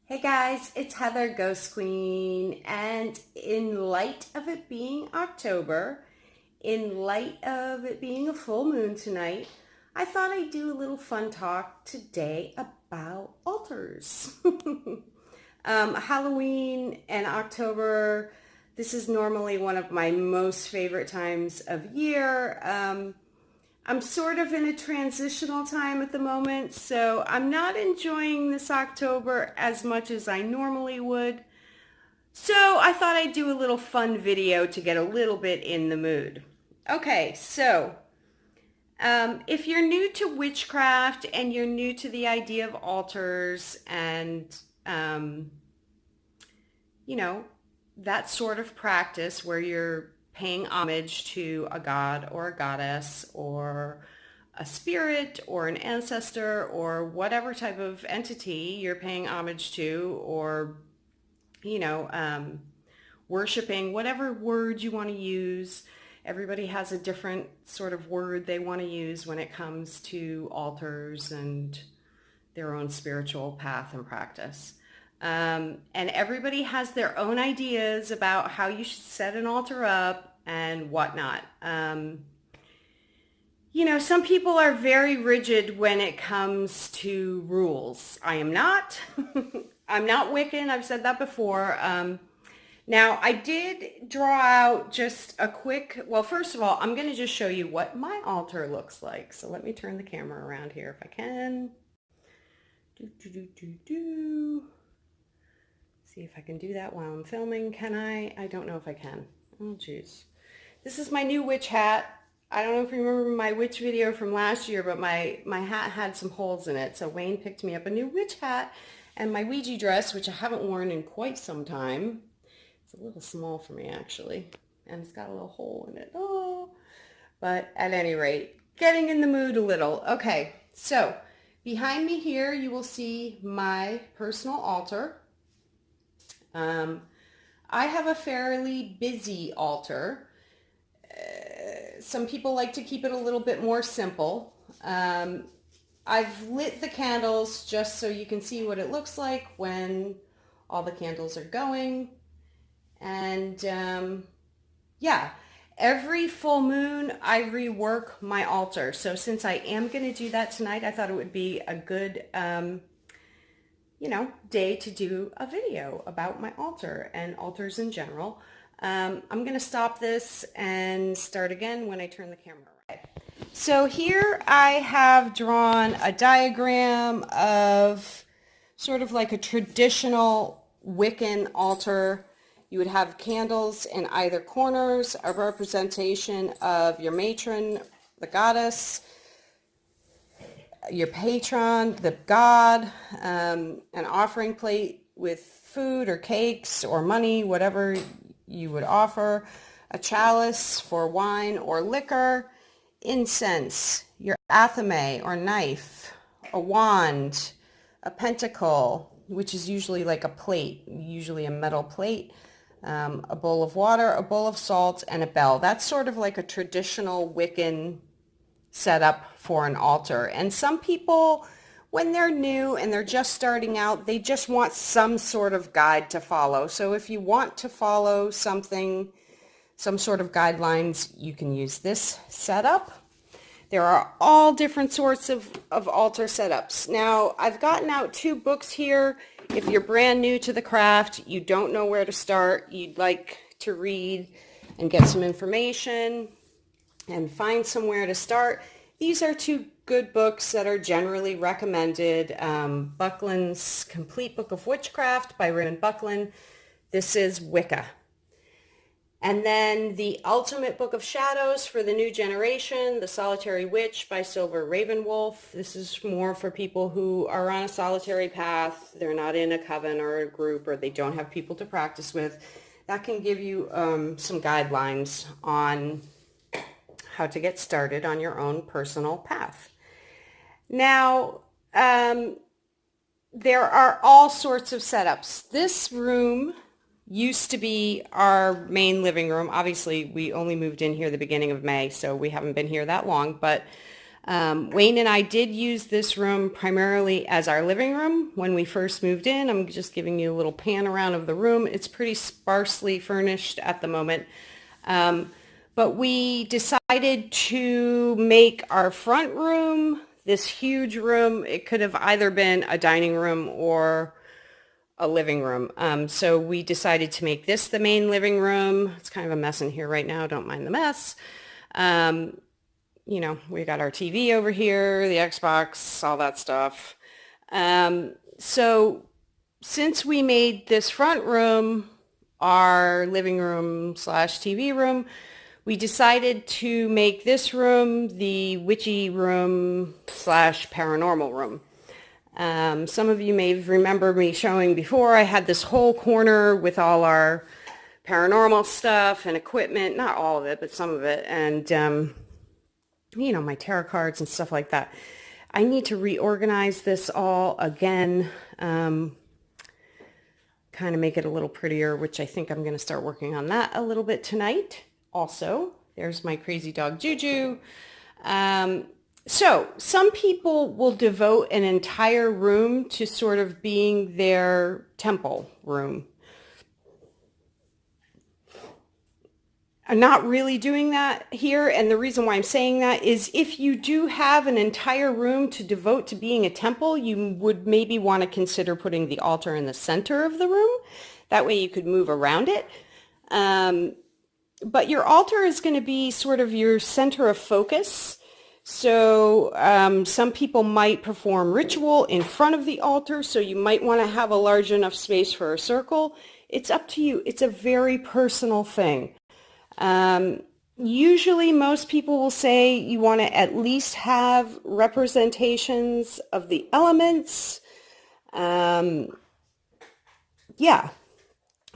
Hey guys, it's Heather Ghost Queen, and in light of it being October, in light of it being a full moon tonight, I thought I'd do a little fun talk today about altars. Halloween and October, this is normally one of my most favorite times of year. I'm sort of in a transitional time at the moment, so I'm not enjoying this October as much as I normally would. So I thought I'd do a little fun video to get a little bit in the mood. Okay, so if you're new to witchcraft and you're new to the idea of altars and, you know, that sort of practice where you're paying homage to a god or a goddess or a spirit or an ancestor or whatever type of entity you're paying homage to, or, you know, worshiping, whatever word you want to use. Everybody has a different sort of word they want to use when it comes to altars and their own spiritual path and practice. And everybody has their own ideas about how you should set an altar up and whatnot. You know, some people are very rigid when it comes to rules. I am not. I'm not Wiccan. I've said that before. Now, I did draw out just a quick, well, first of all, I'm going to just show you what my altar looks like. So let me turn the camera around here if I can. See if I can do that while I'm filming. Can I? I don't know if I can. Oh, jeez. This is my new witch hat. I don't know if you remember my witch video from last year, but my hat had some holes in it. So Wayne picked me up a new witch hat and my Ouija dress, which I haven't worn in quite some time. It's a little small for me, actually. And it's got a little hole in it. Oh, but at any rate, getting in the mood a little. Okay, so behind me here, you will see my personal altar. I have a fairly busy altar. Some people like to keep it a little bit more simple. I've lit the candles just so you can see what it looks like when all the candles are going. And yeah, every full moon I rework my altar. So since I am going to do that tonight, I thought it would be a good you know, day to do a video about my altar and altars in general. I'm going to stop this and start again when I turn the camera around. So here I have drawn a diagram of sort of like a traditional Wiccan altar. You would have candles in either corners, a representation of your matron, the goddess, your patron, the god, an offering plate with food or cakes or money, whatever you would offer, a chalice for wine or liquor, incense, your athame or knife, a wand, a pentacle, which is usually like a plate, usually a metal plate, a bowl of water, a bowl of salt, and a bell. That's sort of like a traditional Wiccan set up for an altar. And some people, when they're new and they're just starting out, they just want some sort of guide to follow. So if you want to follow something, some sort of guidelines, you can use this setup. There are all different sorts of altar setups. Now, I've gotten out 2 books here. If you're brand new to the craft, you don't know where to start, you'd like to read and get some information and find somewhere to start, these are 2 good books that are generally recommended. Buckland's Complete Book of Witchcraft by Raymond Buckland. This is Wicca. And then The Ultimate Book of Shadows for the New Generation, The Solitary Witch by Silver Ravenwolf. This is more for people who are on a solitary path. They're not in a coven or a group, or they don't have people to practice with. That can give you some guidelines on how to get started on your own personal path. Now, there are all sorts of setups. This room used to be our main living room. Obviously, we only moved in here the beginning of May, so we haven't been here that long, but Wayne and I did use this room primarily as our living room when we first moved in. I'm just giving you a little pan around of the room. It's pretty sparsely furnished at the moment. But we decided to make our front room this huge room. It could have either been a dining room or a living room. So we decided to make this the main living room. It's kind of a mess in here right now. Don't mind the mess. You know, we got our TV over here, the Xbox, all that stuff. So since we made this front room our living room slash TV room, we decided to make this room the witchy room slash paranormal room. Some of you may remember me showing before, I had this whole corner with all our paranormal stuff and equipment, not all of it, but some of it, and you know, my tarot cards and stuff like that. I need to reorganize this all again, kind of make it a little prettier, which I think I'm going to start working on that a little bit tonight. Also, there's my crazy dog Juju. So some people will devote an entire room to sort of being their temple room. I'm not really doing that here, and the reason why I'm saying that is if you do have an entire room to devote to being a temple, you would maybe want to consider putting the altar in the center of the room. That way you could move around it. But your altar is going to be sort of your center of focus. So some people might perform ritual in front of the altar, so you might want to have a large enough space for a circle. It's up to you. It's a very personal thing. Usually most people will say you want to at least have representations of the elements. Yeah,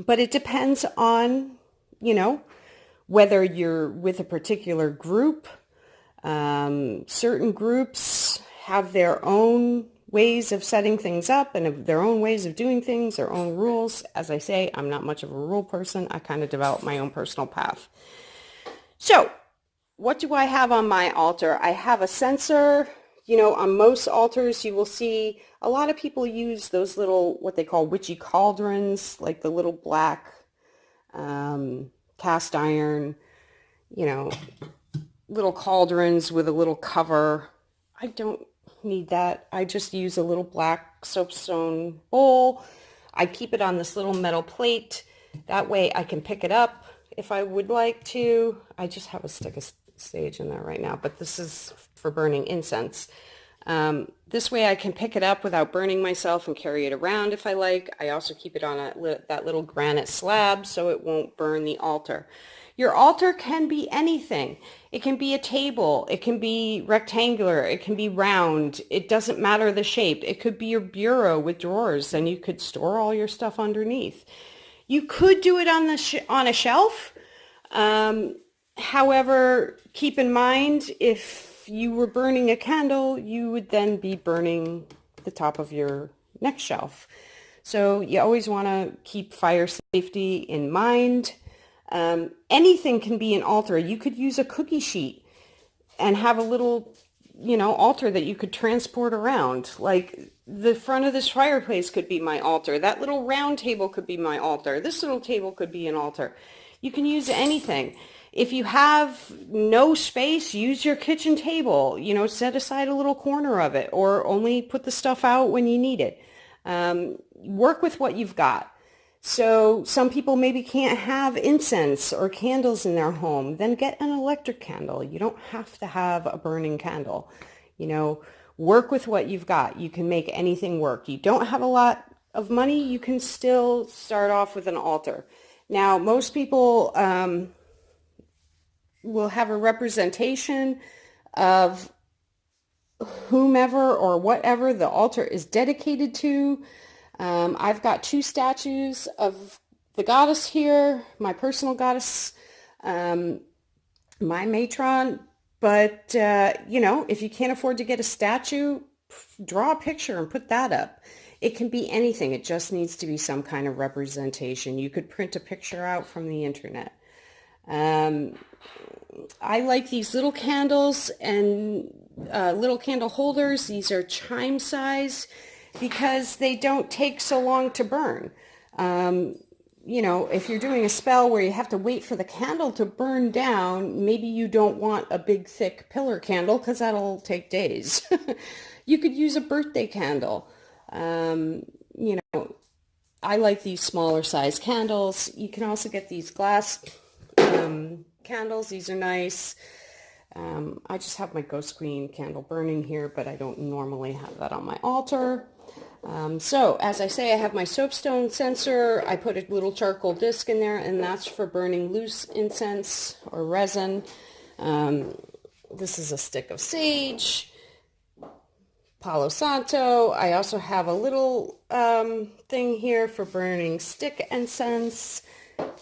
but it depends on, you know, whether you're with a particular group. Certain groups have their own ways of setting things up and their own ways of doing things, their own rules. As I say, I'm not much of a rule person. I kind of developed my own personal path. So what do I have on my altar? I have a censer. You know, on most altars you will see a lot of people use those little, what they call witchy cauldrons, like the little black cast iron, you know, little cauldrons with a little cover. I don't need that. I just use a little black soapstone bowl. I keep it on this little metal plate. That way I can pick it up if I would like to. I just have a stick of sage in there right now, but this is for burning incense. This way I can pick it up without burning myself and carry it around if I like. I also keep it on that little granite slab so it won't burn the altar. Your altar can be anything. It can be a table. It can be rectangular. It can be round. It doesn't matter the shape. It could be your bureau with drawers, and you could store all your stuff underneath. You could do it on a shelf. However, keep in mind, if you were burning a candle, you would then be burning the top of your next shelf. So you always want to keep fire safety in mind. Anything can be an altar. You could use a cookie sheet and have a little, you know, altar that you could transport around. Like the front of this fireplace could be my altar. That little round table could be my altar. This little table could be an altar. You can use anything. If you have no space, use your kitchen table. You know, set aside a little corner of it, or only put the stuff out when you need it. Work with what you've got. So some people maybe can't have incense or candles in their home. Then get an electric candle. You don't have to have a burning candle. You know, work with what you've got. You can make anything work. You don't have a lot of money, you can still start off with an altar. Now, most people will have a representation of whomever or whatever the altar is dedicated to. I've got 2 statues of the goddess here, my personal goddess, my matron. But, you know, if you can't afford to get a statue, draw a picture and put that up. It can be anything. It just needs to be some kind of representation. You could print a picture out from the internet. I like these little candles, and little candle holders. These are chime size because they don't take so long to burn. You know, if you're doing a spell where you have to wait for the candle to burn down, maybe you don't want a big thick pillar candle because that'll take days. You could use a birthday candle. You know, I like these smaller size candles. You can also get these glass candles. These are nice. I just have my Ghost Queen candle burning here, but I don't normally have that on my altar. So as I say, I have my soapstone censer. I put a little charcoal disc in there, and that's for burning loose incense or resin. This is a stick of sage, Palo Santo. I also have a little thing here for burning stick incense.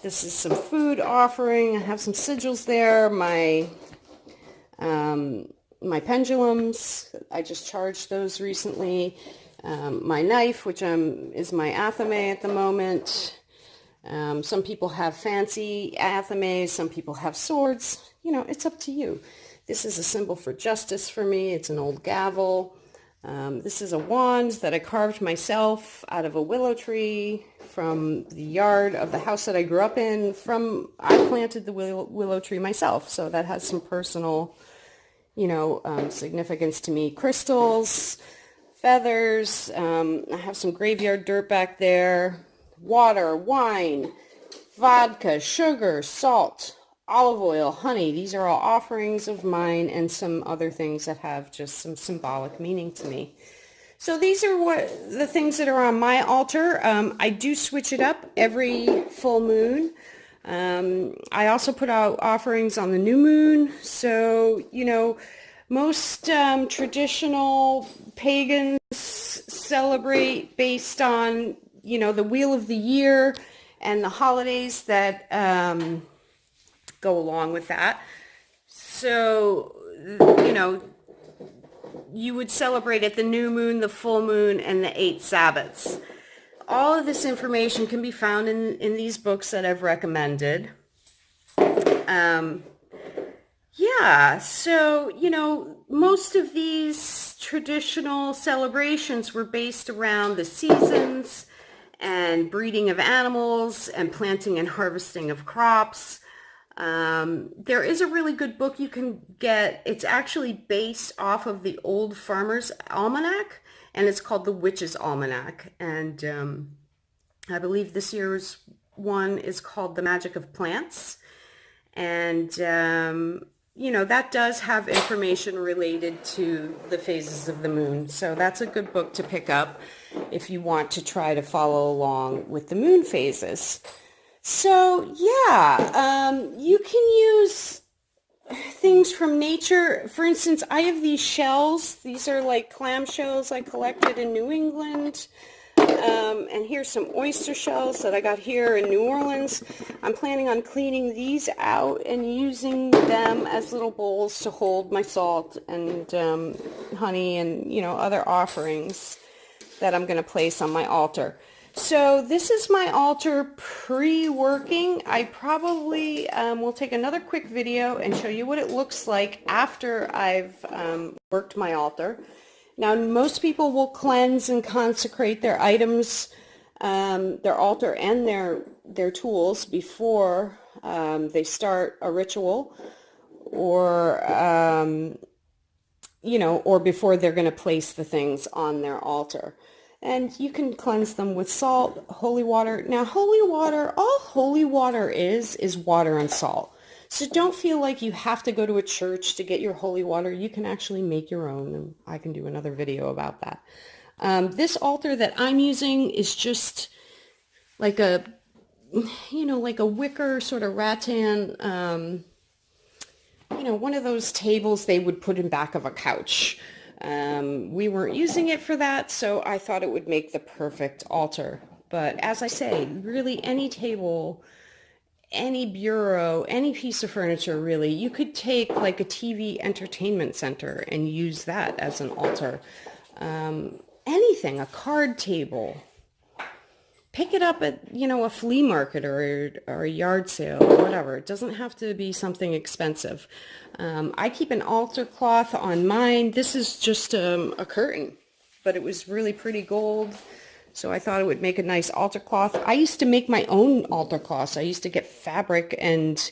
This is some food offering. I have some sigils there. My pendulums, I just charged those recently. My knife, which is my athame at the moment. Some people have fancy athames, some people have swords. You know, it's up to you. This is a symbol for justice for me. It's an old gavel. This is a wand that I carved myself out of a willow tree from the yard of the house that I grew up in. I planted the willow tree myself, so that has some personal, you know, significance to me. Crystals, feathers, I have some graveyard dirt back there, water, wine, vodka, sugar, salt, olive oil, honey. These are all offerings of mine and some other things that have just some symbolic meaning to me. So these are the things that are on my altar. I do switch it up every full moon. I also put out offerings on the new moon. So, you know, most traditional pagans celebrate based on, you know, the wheel of the year and the holidays that go along with that. So, you know, you would celebrate at the new moon, the full moon, and the 8 Sabbaths. All of this information can be found in these books that I've recommended. Yeah, so, you know, most of these traditional celebrations were based around the seasons and breeding of animals and planting and harvesting of crops. There is a really good book you can get. It's actually based off of the Old Farmer's Almanac, and it's called The Witch's Almanac. And I believe this year's one is called The Magic of Plants. And you know, that does have information related to the phases of the moon. So that's a good book to pick up if you want to try to follow along with the moon phases. So yeah, you can use things from nature. For instance, I have these shells. These are like clam shells I collected in New England. And here's some oyster shells that I got here in New Orleans. I'm planning on cleaning these out and using them as little bowls to hold my salt and honey and, you know, other offerings that I'm going to place on my altar. So this is my altar pre-working. I probably will take another quick video and show you what it looks like after I've worked my altar. Now, most people will cleanse and consecrate their items, their altar and their tools before they start a ritual, or you know, or before they're going to place the things on their altar. And you can cleanse them with salt, holy water. Now, holy water, all holy water is water and salt. So don't feel like you have to go to a church to get your holy water. You can actually make your own, and I can do another video about that. This altar that I'm using is just like a, you know, like a wicker sort of rattan, you know, one of those tables they would put in back of a couch. We weren't using it for that, so I thought it would make the perfect altar. But as I say, really any table, any bureau, any piece of furniture, really, you could take like a TV entertainment center and use that as an altar. Anything, a card table, pick it up at, a flea market or a yard sale or whatever. It doesn't have to be something expensive. I keep an altar cloth on mine. This is just a curtain, but it was really pretty gold. So I thought it would make a nice altar cloth. I used to make my own altar cloths. I used to get fabric and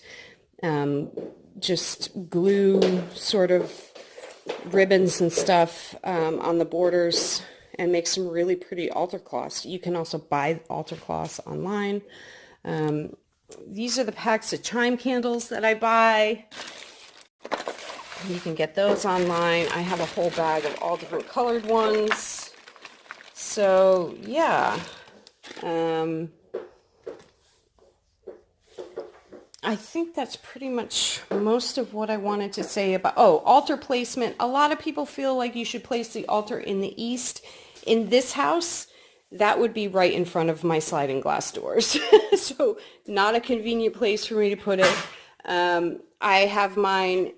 just glue sort of ribbons and stuff on the borders and make some really pretty altar cloths. You can also buy altar cloths online. These are the packs of chime candles that I buy. You can get those online. I have a whole bag of all different colored ones. So yeah, I think that's pretty much most of what I wanted to say about, altar placement. A lot of people feel like you should place the altar in the east. In this house, that would be right in front of my sliding glass doors. So not a convenient place for me to put it. I have mine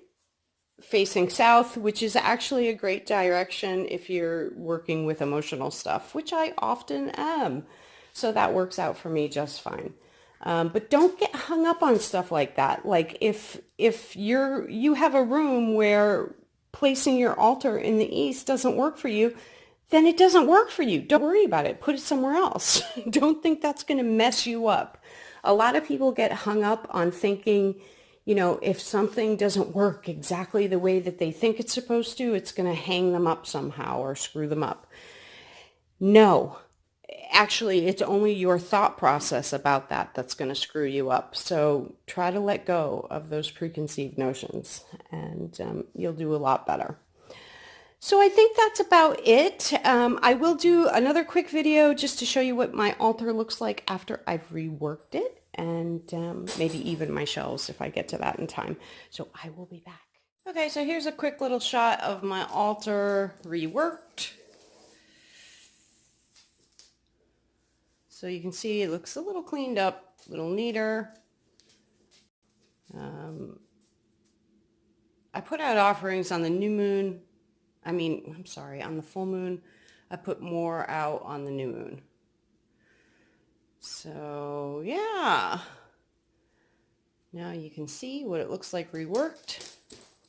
facing south, which is actually a great direction if you're working with emotional stuff, which I often am. So that works out for me just fine. But don't get hung up on stuff like that. Like if you have a room where placing your altar in the east doesn't work for you, then it doesn't work for you. Don't worry about it. Put it somewhere else. Don't think that's going to mess you up. A lot of people get hung up on thinking, if something doesn't work exactly the way that they think it's supposed to, it's going to hang them up somehow or screw them up. No, actually, it's only your thought process about that that's going to screw you up. So try to let go of those preconceived notions and you'll do a lot better. So I think that's about it. I will do another quick video just to show you what my altar looks like after I've reworked it, and maybe even my shelves if I get to that in time. So I will be back. Okay, so here's a quick little shot of my altar reworked. So you can see it looks a little cleaned up, a little neater. I put out offerings on the new moon. on the full moon. I put more out on the new moon. So yeah, now you can see what it looks like reworked,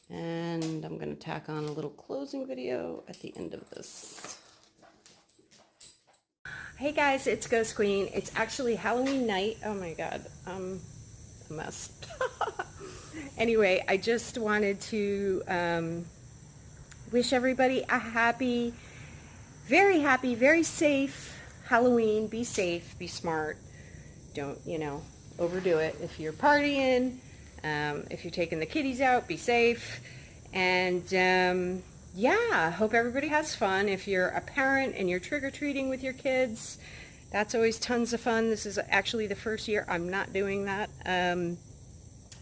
and I'm going to tack on a little closing video at the end of this. Hey guys, it's Ghost Queen. It's actually Halloween night. Oh my god, a mess. Anyway, I just wanted to wish everybody a happy, very safe Halloween. Be safe, be smart. Don't, overdo it. If you're partying, if you're taking the kiddies out, be safe. And yeah, hope everybody has fun. If you're a parent and you're trick-or-treating with your kids, that's always tons of fun. This is actually the first year I'm not doing that.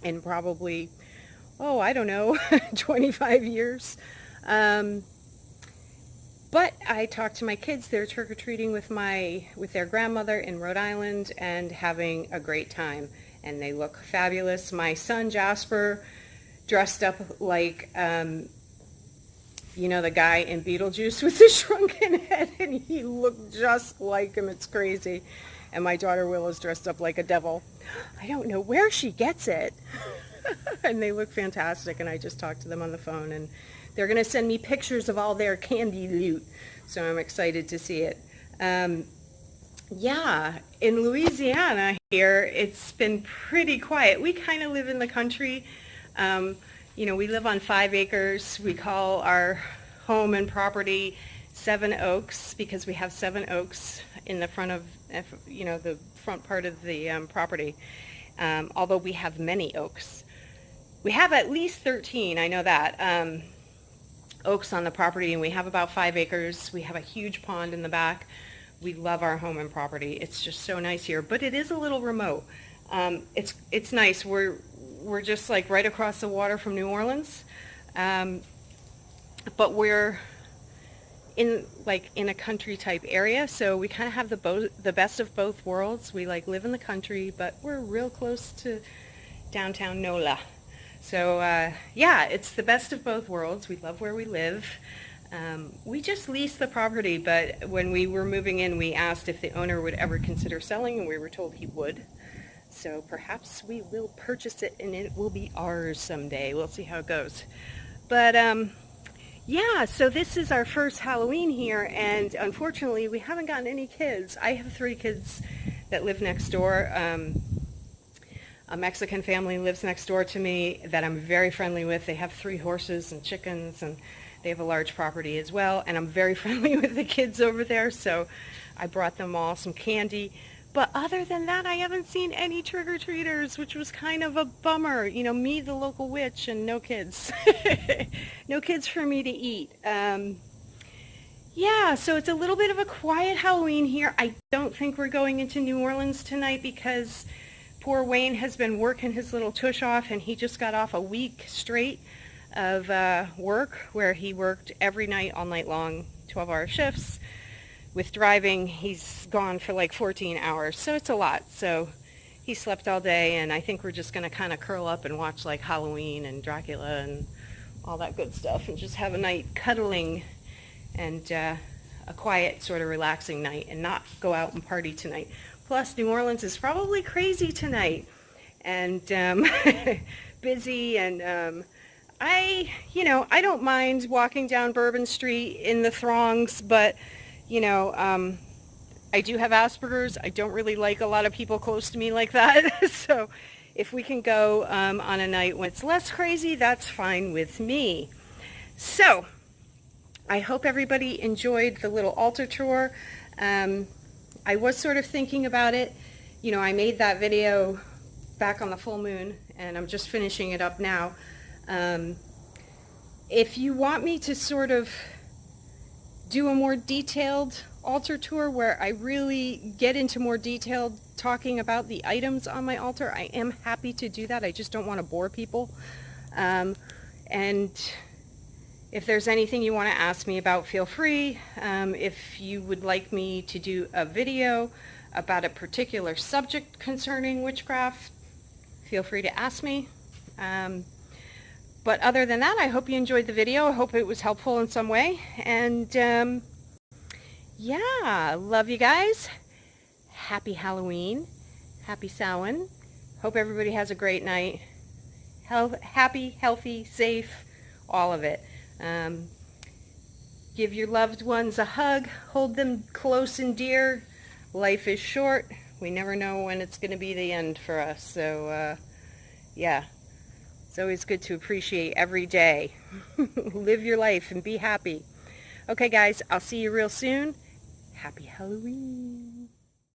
In probably, I don't know, 25 years. But I talked to my kids. They're trick-or-treating with their grandmother in Rhode Island and having a great time. And they look fabulous. My son Jasper dressed up like, the guy in Beetlejuice with the shrunken head, and he looked just like him. It's crazy. And my daughter Willow's dressed up like a devil. I don't know where she gets it. And they look fantastic, and I just talked to them on the phone, and they're going to send me pictures of all their candy loot, so I'm excited to see it. Yeah, in Louisiana here, it's been pretty quiet. We kind of live in the country. We live on 5 acres. We call our home and property 7 Oaks because we have 7 oaks in the front of, the front part of the property, although we have many oaks. We have at least 13, I know that, oaks on the property, and we have about 5 acres. We have a huge pond in the back. We love our home and property. It's just so nice here, but it is a little remote. It's nice. We're just like right across the water from New Orleans, but we're in a country type area, so we kind of have the best of both worlds. We live in the country, but we're real close to downtown NOLA. So yeah, it's the best of both worlds. We love where we live. We just leased the property, but when we were moving in, we asked if the owner would ever consider selling, and we were told he would. So perhaps we will purchase it and it will be ours someday. We'll see how it goes. But yeah, so this is our first Halloween here, and unfortunately we haven't gotten any kids. I have 3 kids that live next door. A Mexican family lives next door to me that I'm very friendly with. They have 3 horses and chickens, and they have a large property as well. And I'm very friendly with the kids over there, so I brought them all some candy. But other than that, I haven't seen any trick-or-treaters, which was kind of a bummer. You know, me, the local witch, and no kids. No kids for me to eat. Yeah, so it's a little bit of a quiet Halloween here. I don't think we're going into New Orleans tonight because poor Wayne has been working his little tush off, and he just got off a week straight of work where he worked every night, all night long, 12-hour shifts. With driving, he's gone for like 14 hours, so it's a lot. So he slept all day, and I think we're just going to kind of curl up and watch like Halloween and Dracula and all that good stuff and just have a night cuddling and a quiet, sort of relaxing night and not go out and party tonight. Plus, New Orleans is probably crazy tonight and busy, and I don't mind walking down Bourbon Street in the throngs, but, you know, I do have Asperger's. I don't really like a lot of people close to me like that. So if we can go on a night when it's less crazy, that's fine with me. So I hope everybody enjoyed the little altar tour. I was sort of thinking about it. You know, I made that video back on the full moon, and I'm just finishing it up now. If you want me to sort of do a more detailed altar tour where I really get into more detail talking about the items on my altar, I am happy to do that. I just don't want to bore people. And if there's anything you want to ask me about, feel free. If you would like me to do a video about a particular subject concerning witchcraft, feel free to ask me. But other than that, I hope you enjoyed the video. I hope it was helpful in some way. And yeah, love you guys. Happy Halloween. Happy Samhain. Hope everybody has a great night. Happy, healthy, safe, all of it. Give your loved ones a hug. Hold them close and dear. Life is short. We never know when it's going to be the end for us. So, yeah. It's always good to appreciate every day. Live your life and be happy. Okay, guys, I'll see you real soon. Happy Halloween.